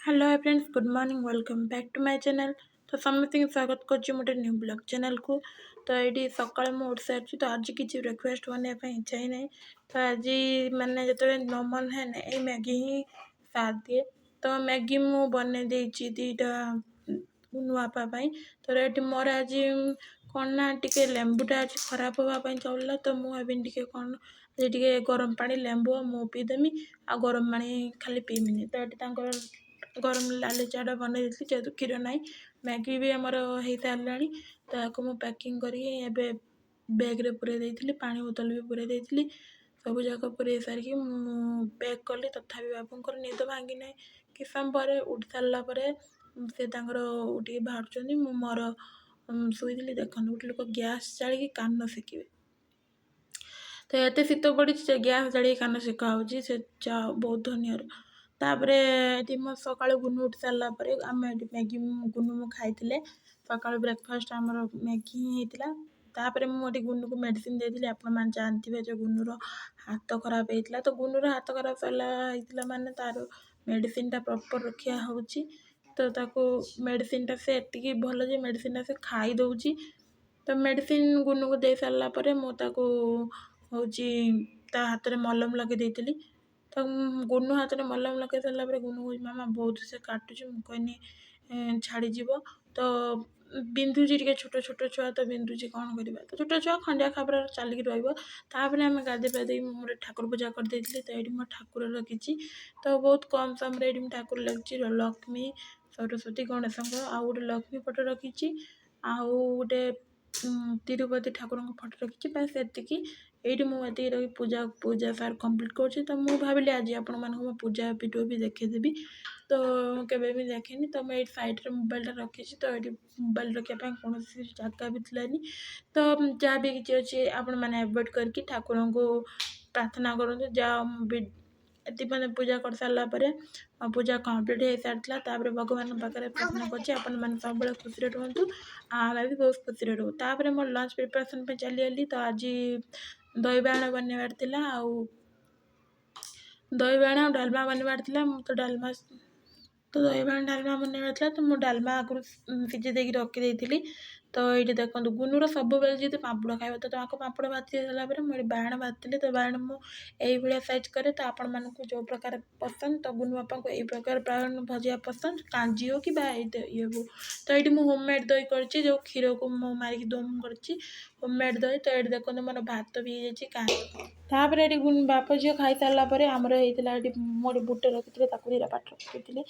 Hello friends, good morning. Welcome back to my channel. तो समस्त स्वागत कर मोटे न्यू ब्लॉग चैनल को। तो ये सकाल मुझे उठ सारी, तो आज किसी ब्रेकफास्ट बनाने इच्छा ही नहीं। तो आज मैंने जो नॉर्मल है ना ये मैगी ही साथ दिए। तो मैगी मु बन दीटा नुआपाई। तो ये मोर आज कौन ना टे लेंबूटा आज खराब हाँपाई चलला। तो मुझे कौन टे गरम पानी लेंबू मु पीदेमी आ गरम पानी खाली पीमिनी। तो ये गरम लाली चाटा बन जेहेतु क्षीर ना मैगी भी आमर हो सारा। तो मुझे पैकिंग कर बैग्रे पूरे देती, पानी बोतल भी पूरे देती, सब जाक पूरे सारिकी पैक कली। तथा बाबू निद भांगी ना कि समय पर उठ सारापर से उठे बाहर मोर शुई देखो गोटे लोक गैस जाड़ी कान सेकिबे। तो एत शीत पड़ी गैस जाड़ी कान सेका हो बहुत धनियर। तापर ये मो सका गुनु उठी सारापर आम मैगी गुनु मु खाई सका ब्रेकफास्ट आमर मैगी ही होता। तापर मुझे गुनु को मेडिसिन देती। आपण मैंने जानते जो गुनुर हाथ खराब होता। तो गुनुर हाथ खराब सरला माने तार मेडिसिन प्रॉपर रखा हो। तो मेडिसिन से एति भल जे मेडिसिन से खाई दौची। तो मेडिसिन गुनु को दे सारापर मुझे हूँ हाथ में मलम लगे देती। तो गुनु हाथ में मलम लगे सारापर गुनु को मामा बहुत से काटुच मुझे छाड़ीज। तो बिंधुची टे छोट छोट छुआ तो बिंधुची कौन करवा। तो छोट छुआ खंडिया खाबर चलिक रहा। आम गाधे पाधे मोटे ठाकुर पूजा कर देती। तो ये मो ठाकुर रखी। तो बहुत कम समय ये ठाकुर लगी लक्ष्मी सरस्वती गणेश आउ गोटे लक्ष्मी फोटो रखी आउ गोटे तिरुपति ठाकुर फोटो रखी। बस एतिकी ये मुझे रही पूजा पूजा सार कंप्लीट कर। तो मुझे भाविली आज आपण मानक पूजा वीडियो भी देखीदेवी। तो केवे भी देखेनी। तो मैं साइड मोबाइल रखी। तो ये मोबाइल रखापी कौन जगह भी थी। तो जहाँ भी किसी अच्छे आपण मैंने एवॉइड करके ठाकुर को प्रार्थना करूँ। जहाँ एति मैंने पूजा कर सारापर पूजा कंप्लीट हो सारी। तापर भगवान पाखे प्रार्थना कर सब खुशी रुहतु। आम भी बहुत खुशी रहू। तापर मोर लंच प्रिपरेशन पे चली। तो आज दही बाण बनवार थिला आउ दही बाण आ डालमा बनवार थिला। तो डालमा तो दही बाण डालमा बनवार थिला। तो मुझे डालमा आगु सीझे देकी रखी देती। तो ये देखो गुनुर सब बेले जी पापड़ खाइब। तो आपको पापड़ भाती सारापर मुझे बाण भाती। तो बाण मुझे साइज करे। तो आपण मानक जो प्रकार पसंद। तो गुनु बापा को यही प्रकार बाण भजिया पसंद कांजी हो कि ये हो। तो ये मुझे होममेड दही कर जो क्षीर को मु मारिक दम कर होममेड दही। तो ये देखो मोर भात भी तापर ये बाप झील खाई सारापर आमर होता मोटे बुट रखी पाठ रखी।